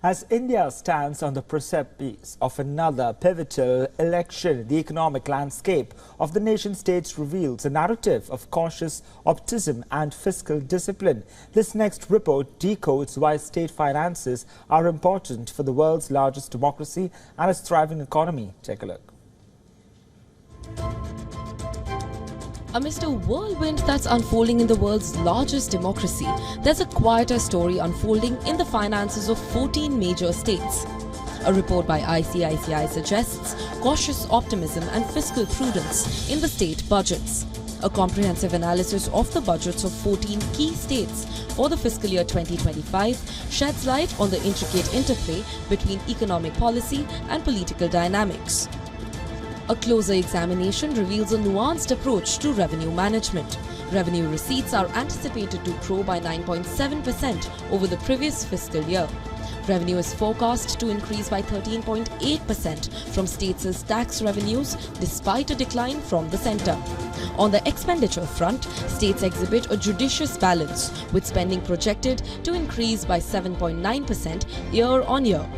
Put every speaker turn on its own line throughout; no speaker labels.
As India stands on the precipice of another pivotal election, the economic landscape of the nation-state reveals a narrative of cautious optimism and fiscal discipline. This next report decodes why state finances are important for the world's largest democracy and its thriving economy. Take a look.
Amidst a whirlwind that's unfolding in the world's largest democracy, there's a quieter story unfolding in the finances of 14 major states. A report by ICICI suggests cautious optimism and fiscal prudence in the state budgets. A comprehensive analysis of the budgets of 14 key states for the fiscal year 2025 sheds light on the intricate interplay between economic policy and political dynamics. A closer examination reveals a nuanced approach to revenue management. Revenue receipts are anticipated to grow by 9.7% over the previous fiscal year. Revenue is forecast to increase by 13.8% from states' tax revenues despite a decline from the centre. On the expenditure front, states exhibit a judicious balance, with spending projected to increase by 7.9% year-on-year.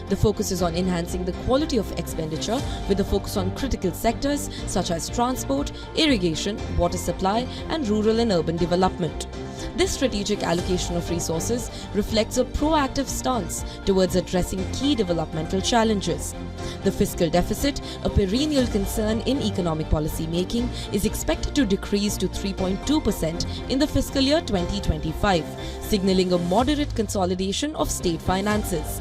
The focus is on enhancing the quality of expenditure with a focus on critical sectors such as transport, irrigation, water supply and rural and urban development. This strategic allocation of resources reflects a proactive stance towards addressing key developmental challenges. The fiscal deficit, a perennial concern in economic policy making, is expected to decrease to 3.2% in the fiscal year 2025, signalling a moderate consolidation of state finances.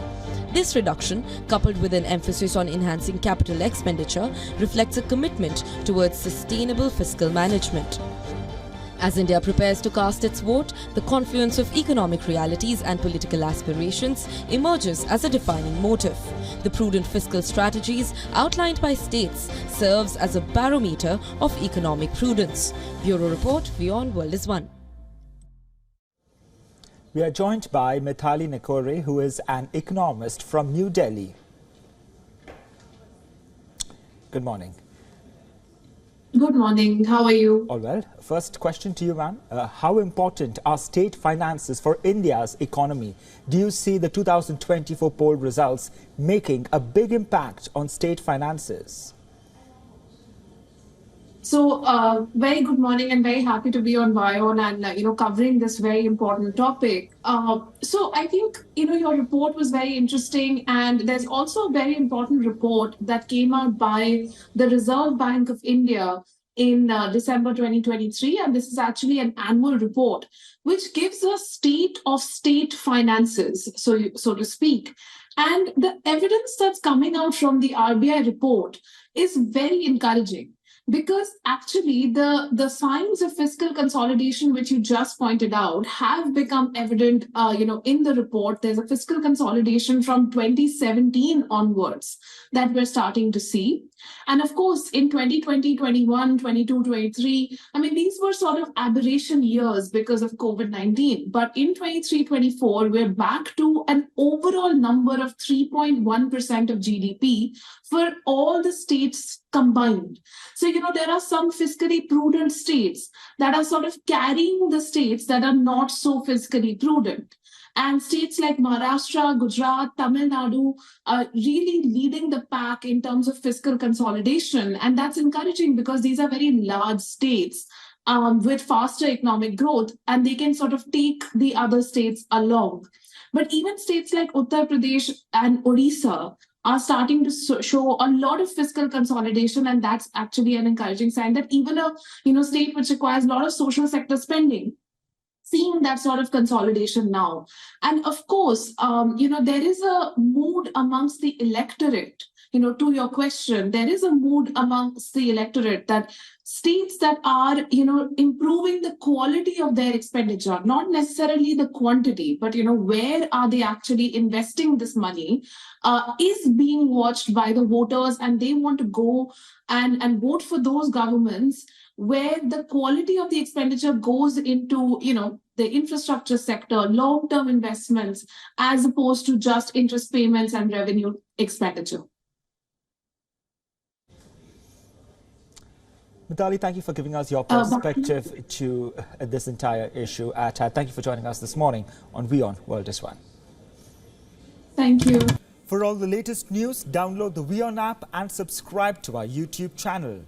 This reduction, coupled with an emphasis on enhancing capital expenditure, reflects a commitment towards sustainable fiscal management. As India prepares to cast its vote, the confluence of economic realities and political aspirations emerges as a defining motive. The prudent fiscal strategies outlined by states serves as a barometer of economic prudence. Bureau Report, WION World is One.
We are joined by Mithali Nikore, who is an economist from New Delhi. Good morning.
Good morning. How are you?
All well. First question to you, ma'am. How important are state finances for India's economy? Do you see the 2024 poll results making a big impact on state finances?
So, very good morning and very happy to be on WION and, covering this very important topic. So I think, your report was very interesting, and there's also a very important report that came out by the Reserve Bank of India in December 2023. And this is actually an annual report, which gives a state of state finances, so to speak. And the evidence that's coming out from the RBI report is very encouraging. Because actually the signs of fiscal consolidation, which you just pointed out, have become evident, in the report. There's a fiscal consolidation from 2017 onwards that we're starting to see. And of course, in 2020, 21, 22, 23, these were sort of aberration years because of COVID-19. But in 23, 24, we're back to an overall number of 3.1% of GDP for all the states combined. So, there are some fiscally prudent states that are sort of carrying the states that are not so fiscally prudent. And states like Maharashtra, Gujarat, Tamil Nadu are really leading the pack in terms of fiscal consolidation. And that's encouraging because these are very large states with faster economic growth, and they can sort of take the other states along. But even states like Uttar Pradesh and Odisha are starting to show a lot of fiscal consolidation, and that's actually an encouraging sign that even a state which requires a lot of social sector spending, seeing that sort of consolidation now. And of course, there is a mood amongst the electorate. To your question, there is a mood amongst the electorate that states that are, improving the quality of their expenditure, not necessarily the quantity, but, where are they actually investing this money, is being watched by the voters, and they want to go and vote for those governments where the quality of the expenditure goes into, the infrastructure sector, long-term investments, as opposed to just interest payments and revenue expenditure.
Mithali, thank you for giving us your perspective to this entire issue. Thank you for joining us this morning on WION World is One.
Thank you.
For all the latest news, download the WION app and subscribe to our YouTube channel.